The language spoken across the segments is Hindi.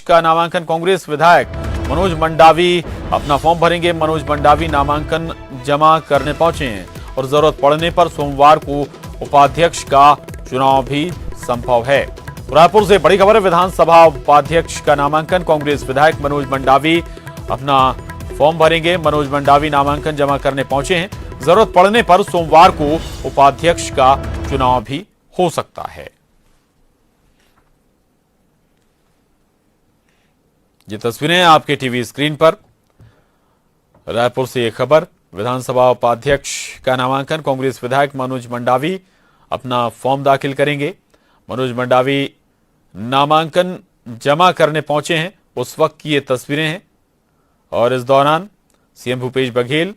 का नामांकन कांग्रेस विधायक मनोज मंडावी अपना फॉर्म भरेंगे। मनोज मंडावी नामांकन जमा करने पहुंचे हैं और जरूरत पड़ने पर सोमवार को उपाध्यक्ष का चुनाव भी संभव है। रायपुर से बड़ी खबर है। विधानसभा उपाध्यक्ष का नामांकन कांग्रेस विधायक मनोज मंडावी अपना फॉर्म भरेंगे। मनोज मंडावी नामांकन जमा करने पहुंचे हैं। जरूरत पड़ने पर सोमवार को उपाध्यक्ष का चुनाव भी हो सकता है। ये तस्वीरें आपके टीवी स्क्रीन पर। रायपुर से ये खबर। विधानसभा उपाध्यक्ष का नामांकन कांग्रेस विधायक मनोज मंडावी अपना फॉर्म दाखिल करेंगे। मनोज मंडावी नामांकन जमा करने पहुंचे हैं, उस वक्त की ये तस्वीरें हैं। और इस दौरान सीएम भूपेश बघेल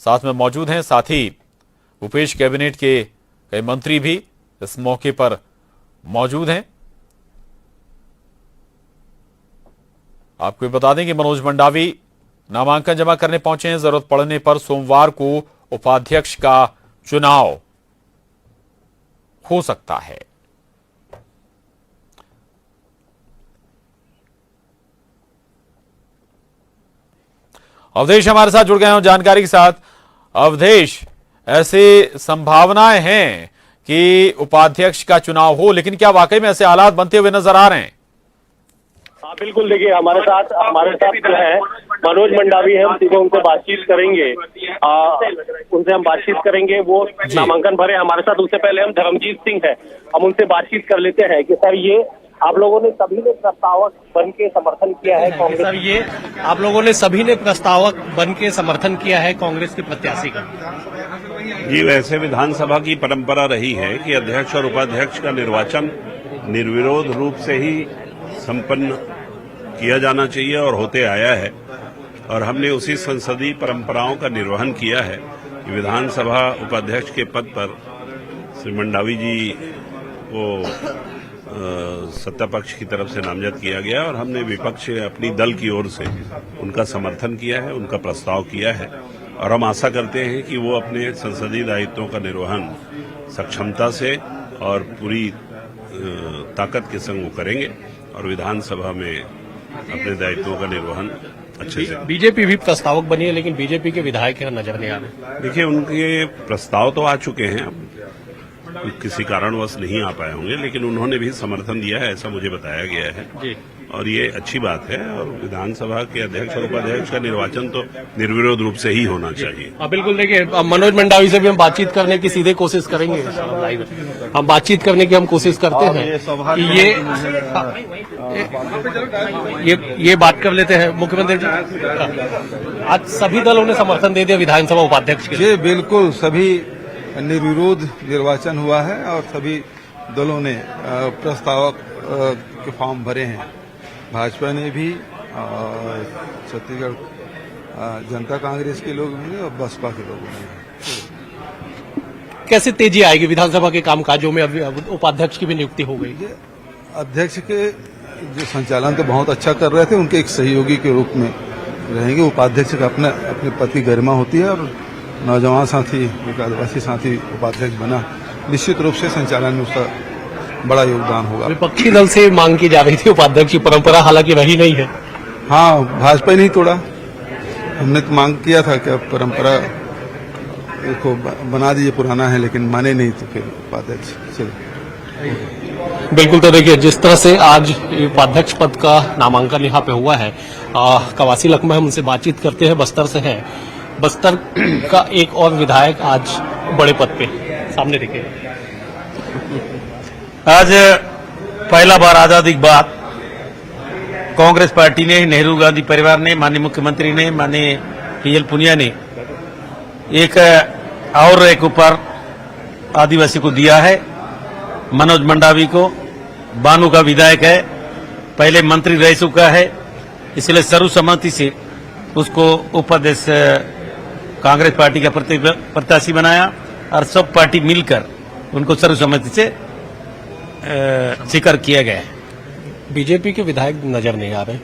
साथ में मौजूद हैं। साथ ही भूपेश कैबिनेट के कई मंत्री भी इस मौके पर मौजूद हैं। आपको बता दें कि मनोज मंडावी नामांकन जमा करने पहुंचे हैं। जरूरत पड़ने पर सोमवार को उपाध्यक्ष का चुनाव हो सकता है। अवधेश हमारे साथ जुड़ गए हैं जानकारी के साथ। अवधेश, ऐसे संभावनाएं हैं कि उपाध्यक्ष का चुनाव हो, लेकिन क्या वाकई में ऐसे हालात बनते हुए नजर आ रहे हैं? हाँ बिल्कुल, देखिए हमारे साथ जो है मनोज मंडावी है। हम सीधे उनसे बातचीत करेंगे, उनसे हम बातचीत करेंगे। वो नामांकन भरे हमारे साथ। उससे पहले हम धर्मजीत सिंह है, हम उनसे बातचीत कर लेते हैं कि सर ये आप लोगों ने सभी ने प्रस्तावक बन के समर्थन किया है कांग्रेस। सर ये आप लोगों ने सभी ने प्रस्तावक बन के समर्थन किया है कांग्रेस के प्रत्याशी का। जी, वैसे विधानसभा की परंपरा रही है कि अध्यक्ष और उपाध्यक्ष का निर्वाचन निर्विरोध रूप से ही संपन्न किया जाना चाहिए और होते आया है। और हमने उसी संसदीय परंपराओं का निर्वहन किया है कि विधानसभा उपाध्यक्ष के पद पर श्री मंडावी जी को सत्ता पक्ष की तरफ से नामजद किया गया और हमने विपक्ष अपनी दल की ओर से उनका समर्थन किया है, उनका प्रस्ताव किया है। और हम आशा करते हैं कि वो अपने संसदीय दायित्वों का निर्वहन सक्षमता से और पूरी ताकत के संग वो करेंगे और विधानसभा में अपने दायित्वों का निर्वहन अच्छे से। बीजेपी भी प्रस्तावक बनी है, लेकिन बीजेपी के विधायक यहाँ नजर नहीं आ रहे। देखिए, उनके प्रस्ताव तो आ चुके हैं, किसी कारणवश नहीं आ पाए होंगे, लेकिन उन्होंने भी समर्थन दिया है, ऐसा मुझे बताया गया है जी। और ये अच्छी बात है। और विधानसभा के अध्यक्ष और उपाध्यक्ष का निर्वाचन तो निर्विरोध रूप से ही होना चाहिए। बिल्कुल, देखिए मनोज मंडावी से भी हम बातचीत करने की सीधे कोशिश करेंगे। हम बातचीत करने की हम कोशिश करते हैं कि ये बात कर लेते हैं। मुख्यमंत्री जी, आज सभी दलों ने समर्थन दे दिया विधानसभा उपाध्यक्ष के। जी बिल्कुल, सभी निर्विरोध निर्वाचन हुआ है और सभी दलों ने प्रस्तावक के फॉर्म भरे हैं। भाजपा ने भी, छत्तीसगढ़ जनता कांग्रेस के लोग भी और बसपा के लोग भी। कैसे तेजी आएगी विधानसभा के कामकाजों में? अभी उपाध्यक्ष की भी नियुक्ति हो गई। अध्यक्ष के जो संचालन तो बहुत अच्छा कर रहे थे, उनके एक सहयोगी के रूप में रहेंगे। उपाध्यक्ष का अपने पद की गरिमा होती है और नौजवान साथी, एक आदिवासी साथी उपाध्यक्ष बना, निश्चित रूप से संचालन में उसका बड़ा योगदान होगा। विपक्षी दल से मांग की जा रही थी उपाध्यक्ष की परंपरा, हालांकि वही नहीं है। हाँ, भाजपा ही नहीं तोड़ा। हमने तो मांग किया था कि अब परंपरा को बना दीजिए, पुराना है, लेकिन माने नहीं तो फिर उपाध्यक्ष चले। बिल्कुल, तो देखिए जिस तरह से आज उपाध्यक्ष पद का नामांकन यहाँ पे हुआ है। कवासी लखमा हम उनसे बातचीत करते हैं, बस्तर से है। बस्तर का एक और विधायक आज बड़े पद पे सामने दिखे। आज पहला बार आजादी के बाद कांग्रेस पार्टी ने, नेहरू गांधी परिवार ने, माननीय मुख्यमंत्री ने, माननीय पीएल पुनिया ने एक ऊपर आदिवासी को दिया है। मनोज मंडावी को, बानू का विधायक है, पहले मंत्री रह चुका है, इसलिए सर्वसम्मति से उसको उपाध्यक्ष कांग्रेस पार्टी का प्रत्याशी बनाया और सब पार्टी मिलकर उनको सर्वसम्मति से स्वीकार किया गया है। बीजेपी के विधायक नजर नहीं आ रहे।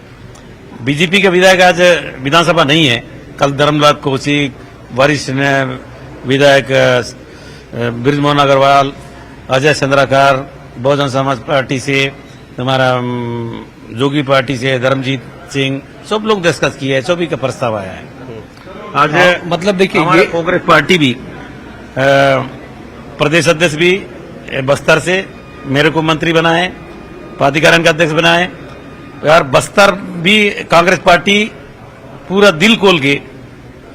बीजेपी के विधायक आज विधानसभा नहीं है। कल धर्मलाल कौशिक, वरिष्ठ विधायक बृजमोहन अग्रवाल, अजय चंद्राकर, बहुजन समाज पार्टी से हमारा जोगी पार्टी से धर्मजीत सिंह सब लोग डिस्कस किए हैं, सभी का प्रस्ताव आया है। आज मतलब देखिए हमारे ये कांग्रेस पार्टी भी प्रदेश अध्यक्ष भी बस्तर से मेरे को मंत्री बनाए, प्राधिकरण का अध्यक्ष बनाए। यार बस्तर भी कांग्रेस पार्टी पूरा दिल खोल के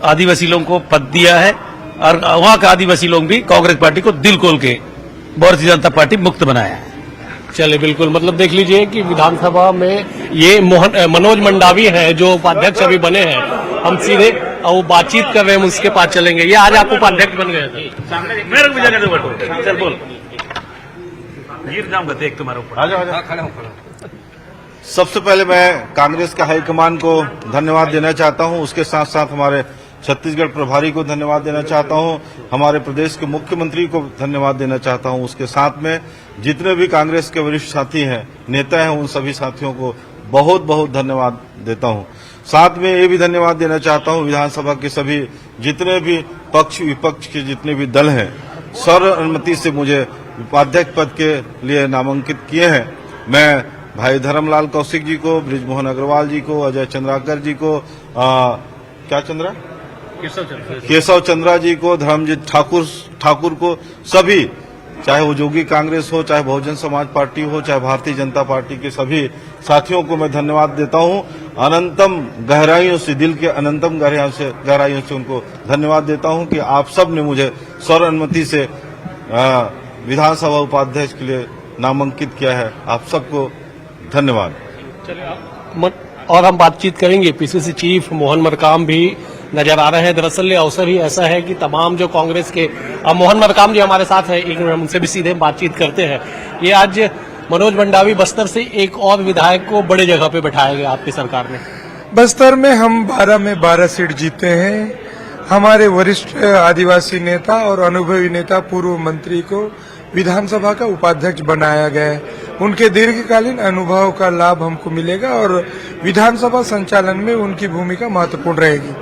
आदिवासी लोगों को पद दिया है और वहां का आदिवासी लोग भी कांग्रेस पार्टी को दिल खोल के भारतीय जनता पार्टी मुक्त बनाया है। चले बिल्कुल, मतलब देख लीजिए कि विधानसभा में ये मनोज मंडावी हैं जो उपाध्यक्ष अभी बने हैं। हम सीधे वो बातचीत कर रहे हैं, हम उसके पास चलेंगे। ये आज आप उपाध्यक्ष बन गए थे। मेरे को जगह दो बैठो, चल बोल, गिर जाऊंगा देख तुम्हारे ऊपर। सबसे पहले मैं कांग्रेस के हाईकमान को धन्यवाद देना चाहता हूं, उसके साथ साथ हमारे छत्तीसगढ़ प्रभारी को धन्यवाद देना चाहता हूं, हमारे प्रदेश के मुख्यमंत्री को धन्यवाद देना चाहता हूं। उसके साथ में जितने भी कांग्रेस के वरिष्ठ साथी हैं, नेता हैं, उन सभी साथियों को बहुत बहुत धन्यवाद देता हूं। साथ में ये भी धन्यवाद देना चाहता हूं विधानसभा के सभी जितने भी पक्ष विपक्ष के जितने भी दल हैं, सर्वसम्मति से मुझे उपाध्यक्ष पद के लिए नामांकित किए हैं। मैं भाई धर्मलाल कौशिक जी को, बृजमोहन अग्रवाल जी को, अजय चंद्राकर जी को, केशव चंद्रा जी को, धर्मजीत ठाकुर को, सभी, चाहे वो जोगी कांग्रेस हो, चाहे बहुजन समाज पार्टी हो, चाहे भारतीय जनता पार्टी के सभी साथियों को मैं धन्यवाद देता हूं। अनंतम गहराइयों से, दिल के अनंतम गहराइयों से उनको धन्यवाद देता हूं कि आप सब ने मुझे सर्वसम्मति से विधानसभा उपाध्यक्ष के लिए नामांकित किया है। आप सबको धन्यवाद। और हम बातचीत करेंगे। पीसीसी चीफ मोहन मरकाम भी नजर आ रहे हैं। दरअसल ये अवसर ही ऐसा है कि तमाम जो कांग्रेस के मोहन मरकाम जी हमारे साथ है, एक मिनट हम उनसे भी सीधे बातचीत करते हैं। ये आज मनोज मंडावी बस्तर से एक और विधायक को बड़े जगह पे बैठाया गया आपकी सरकार ने। बस्तर में हम 12 में 12 सीट जीते हैं। हमारे वरिष्ठ आदिवासी नेता और अनुभवी नेता पूर्व मंत्री को विधानसभा का उपाध्यक्ष बनाया गया है। उनके दीर्घकालीन अनुभव का लाभ हमको मिलेगा और विधानसभा संचालन में उनकी भूमिका महत्वपूर्ण रहेगी।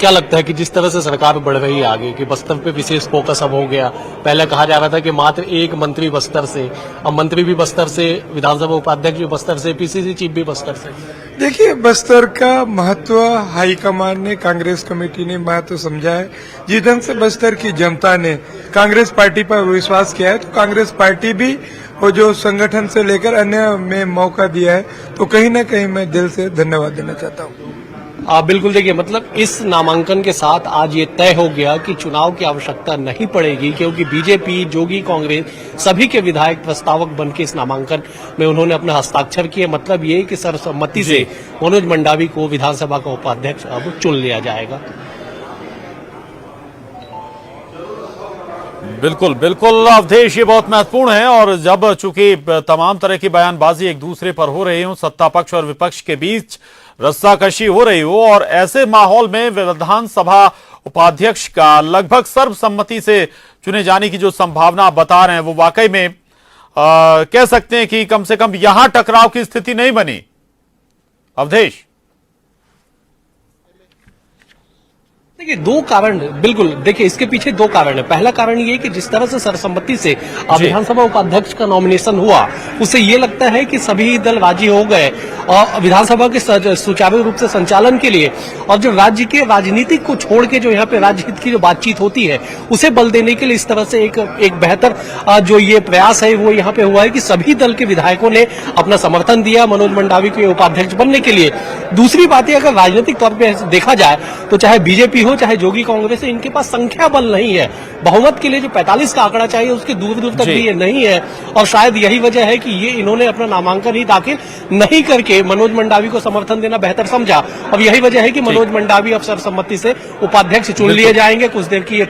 क्या लगता है कि जिस तरह से सरकार बढ़ रही है आगे, कि बस्तर पे विशेष फोकस अब हो गया, पहले कहा जा रहा था कि मात्र एक मंत्री बस्तर से, अब मंत्री भी बस्तर से, विधानसभा उपाध्यक्ष भी बस्तर से, पीसीसी चीफ भी बस्तर से। देखिए, बस्तर का महत्व हाईकमान ने, कांग्रेस कमेटी ने महत्व समझा है। जिस ढंग से बस्तर की जनता ने कांग्रेस पार्टी पर विश्वास किया है, तो कांग्रेस पार्टी भी वो जो संगठन से लेकर अन्य में मौका दिया है, तो कहीं न कहीं मैं दिल से धन्यवाद देना चाहता हूँ। बिल्कुल, देखिए मतलब इस नामांकन के साथ आज ये तय हो गया कि चुनाव की आवश्यकता नहीं पड़ेगी, क्योंकि बीजेपी, जोगी कांग्रेस सभी के विधायक प्रस्तावक बनकर इस नामांकन में उन्होंने अपने हस्ताक्षर किए। मतलब ये कि सर्वसम्मति से मनोज मंडावी को विधानसभा का उपाध्यक्ष अब चुन लिया जाएगा। बिल्कुल बिल्कुल अवधेश, ये बहुत महत्वपूर्ण है। और जब चूंकि तमाम तरह की बयानबाजी एक दूसरे पर हो रही हो, सत्ता पक्ष और विपक्ष के बीच रस्साकशी हो रही हो, और ऐसे माहौल में विधानसभा उपाध्यक्ष का लगभग सर्वसम्मति से चुने जाने की जो संभावना आप बता रहे हैं, वो वाकई में कह सकते हैं कि कम से कम यहां टकराव की स्थिति नहीं बनी। अवधेश, देखिए दो कारण, बिल्कुल देखिए इसके पीछे दो कारण है। पहला कारण ये कि जिस तरह से सर्वसम्मति से विधानसभा उपाध्यक्ष का नॉमिनेशन हुआ, उससे ये लगता है कि सभी दल राजी हो गए और विधानसभा के सुचारू रूप से संचालन के लिए, और जो राज्य के राजनीतिक को छोड़ के जो यहाँ पे राज्य हित की जो बातचीत होती है उसे बल देने के लिए इस तरह से एक बेहतर जो ये प्रयास है वो यहाँ पे हुआ है कि सभी दल के विधायकों ने अपना समर्थन दिया मनोज मंडावी के उपाध्यक्ष बनने के लिए। दूसरी बात है, अगर राजनीतिक तौर पर देखा जाए तो चाहे बीजेपी हो चाहे जोगी कांग्रेस है, इनके पास संख्या बल नहीं है। बहुमत के लिए जो 45 का आंकड़ा चाहिए उसके दूर दूर तक भी ये नहीं है, और शायद यही वजह है कि ये इन्होंने अपना नामांकन ही दाखिल नहीं करके मनोज मंडावी को समर्थन देना बेहतर समझा। और यही वजह है कि मनोज मंडावी अब सर्वसम्मति से उपाध्यक्ष चुन लिए जाएंगे। कुछ देर की